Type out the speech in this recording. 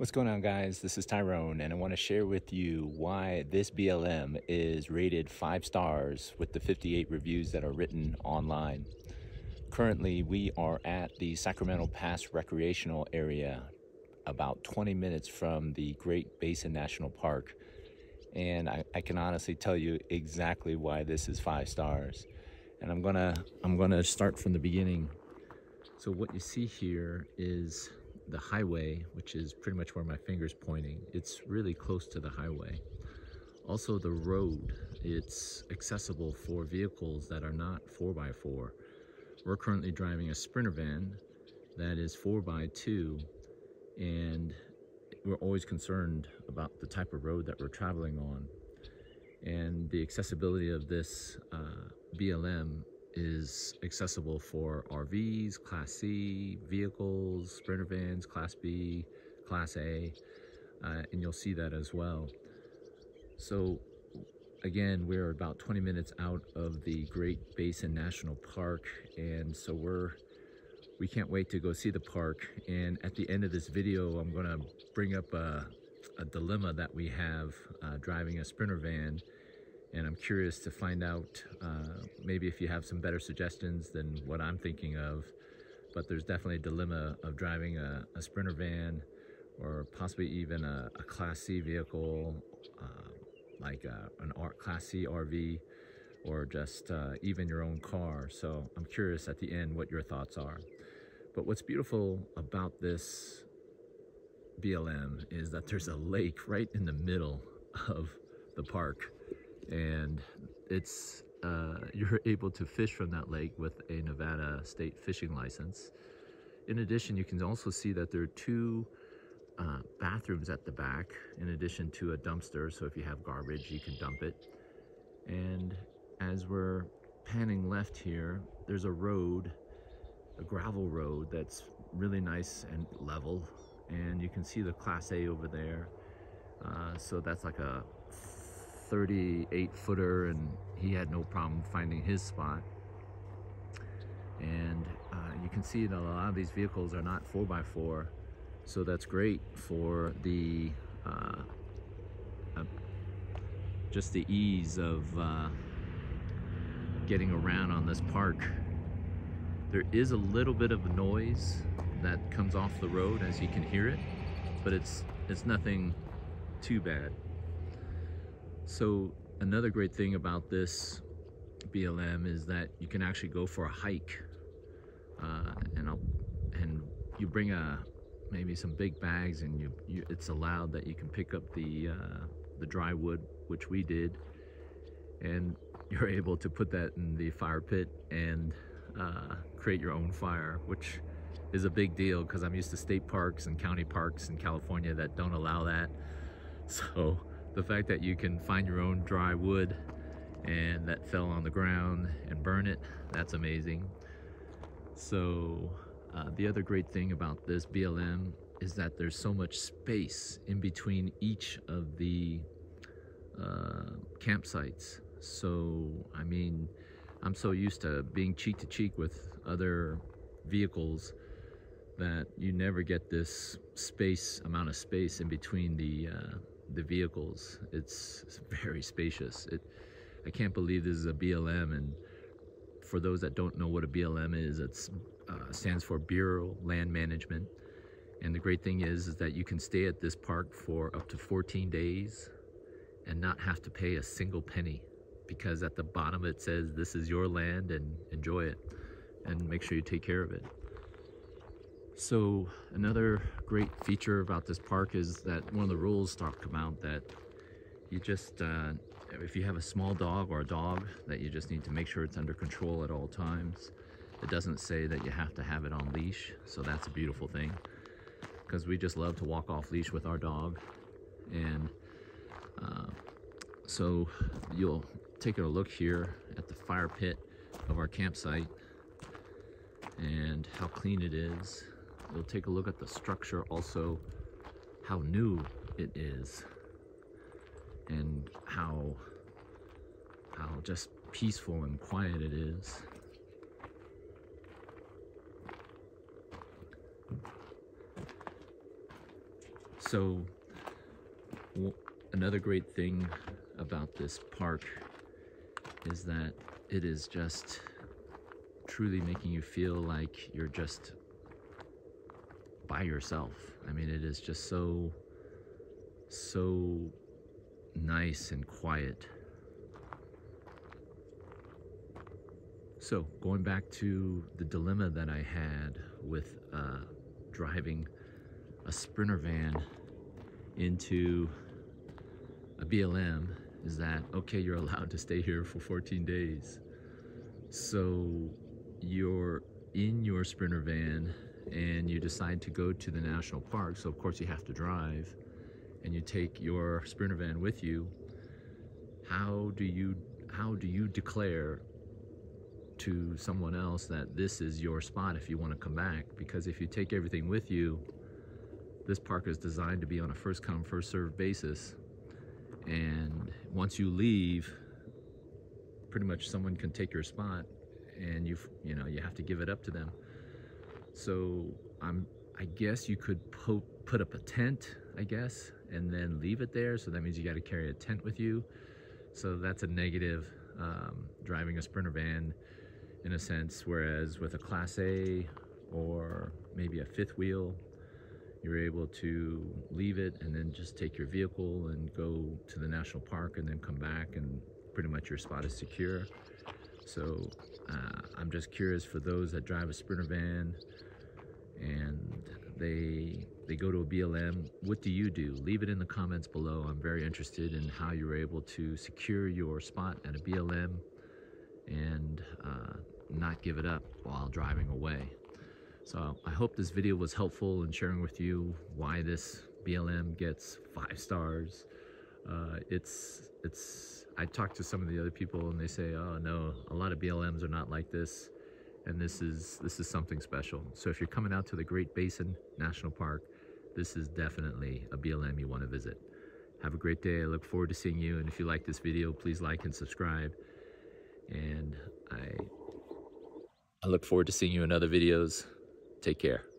What's going on, guys? This is Tyrone, and I want to share with you why this BLM is rated 5 stars with the 58 reviews that are written online. Currently, we are at the Sacramento Pass Recreational Area, about 20 minutes from the Great Basin National Park. And I can honestly tell you exactly why this is 5 stars. And I'm gonna start from the beginning. So what you see here is the highway, which is pretty much where my finger's pointing. It's really close to the highway. Also the road, it's accessible for vehicles that are not 4x4. We're currently driving a Sprinter van that is 4x2, and we're always concerned about the type of road that we're traveling on. And the accessibility of this BLM is accessible for RVs, Class C vehicles, Sprinter vans, Class B, Class A, and you'll see that as well. So again, we're about 20 minutes out of the Great Basin National Park, and so we can't wait to go see the park. And at the end of this video, I'm gonna bring up a dilemma that we have driving a Sprinter van, and I'm curious to find out maybe if you have some better suggestions than what I'm thinking of. But there's definitely a dilemma of driving a Sprinter van, or possibly even a Class C vehicle, like an Class C RV, or just even your own car. So I'm curious at the end what your thoughts are. But what's beautiful about this BLM is that there's a lake right in the middle of the park, and it's you're able to fish from that lake with a Nevada state fishing license. In addition, you can also see that there are 2 bathrooms at the back, in addition to a dumpster, so if you have garbage you can dump it. And as we're panning left here, there's a road, a gravel road that's really nice and level, and you can see the Class A over there. So that's like a 38-footer, and he had no problem finding his spot. And you can see that a lot of these vehicles are not 4x4, so that's great for the just the ease of getting around on this park. There is a little bit of noise that comes off the road, as you can hear it, but it's nothing too bad. So another great thing about this BLM is that you can actually go for a hike, and you bring maybe some big bags, and it's allowed that you can pick up the dry wood, which we did, and you're able to put that in the fire pit and create your own fire, which is a big deal because I'm used to state parks and county parks in California that don't allow that. So the fact that you can find your own dry wood and that fell on the ground and burn it, that's amazing. So the other great thing about this BLM is that there's so much space in between each of the campsites. So I mean, I'm so used to being cheek to cheek with other vehicles that you never get this amount of space in between the vehicles. It's very spacious. I can't believe this is a BLM, and for those that don't know what a BLM is, it stands for Bureau Land Management. And the great thing is that you can stay at this park for up to 14 days and not have to pay a single penny, because at the bottom it says this is your land and enjoy it, and make sure you take care of it. So another great feature about this park is that one of the rules talk about that you just if you have a small dog or a dog, that you just need to make sure it's under control at all times. It doesn't say that you have to have it on leash, so that's a beautiful thing, because we just love to walk off leash with our dog. And so you'll take a look here at the fire pit of our campsite and how clean it is. You'll take a look at the structure also, how new it is, and how just peaceful and quiet it is. So another great thing about this park is that it is just truly making you feel like you're just by yourself. I mean, it is just so nice and quiet. So going back to the dilemma that I had with driving a Sprinter van into a BLM is that, okay, you're allowed to stay here for 14 days. So you're in your Sprinter van and you decide to go to the national park. So of course you have to drive, and you take your Sprinter van with you. How do you declare to someone else that this is your spot if you want to come back? Because if you take everything with you, this park is designed to be on a first come first served basis, and once you leave, pretty much someone can take your spot, and you have to give it up to them. So I guess you could put up a tent, I guess, and then leave it there. So that means you got to carry a tent with you. So that's a negative, driving a Sprinter van in a sense, whereas with a Class A or maybe a fifth wheel, you're able to leave it and then just take your vehicle and go to the national park and then come back, and pretty much your spot is secure. So I'm just curious, for those that drive a Sprinter van and they go to a BLM, what do you do? Leave it in the comments below. I'm very interested in how you were able to secure your spot at a BLM and not give it up while driving away. So I hope this video was helpful in sharing with you why this BLM gets 5 stars. I talked to some of the other people and they say, oh no, a lot of BLMs are not like this, and this is something special. So if you're coming out to the Great Basin National Park, this is definitely a BLM you want to visit. Have a great day. I look forward to seeing you, and if you like this video, please like and subscribe. And I look forward to seeing you in other videos. Take care.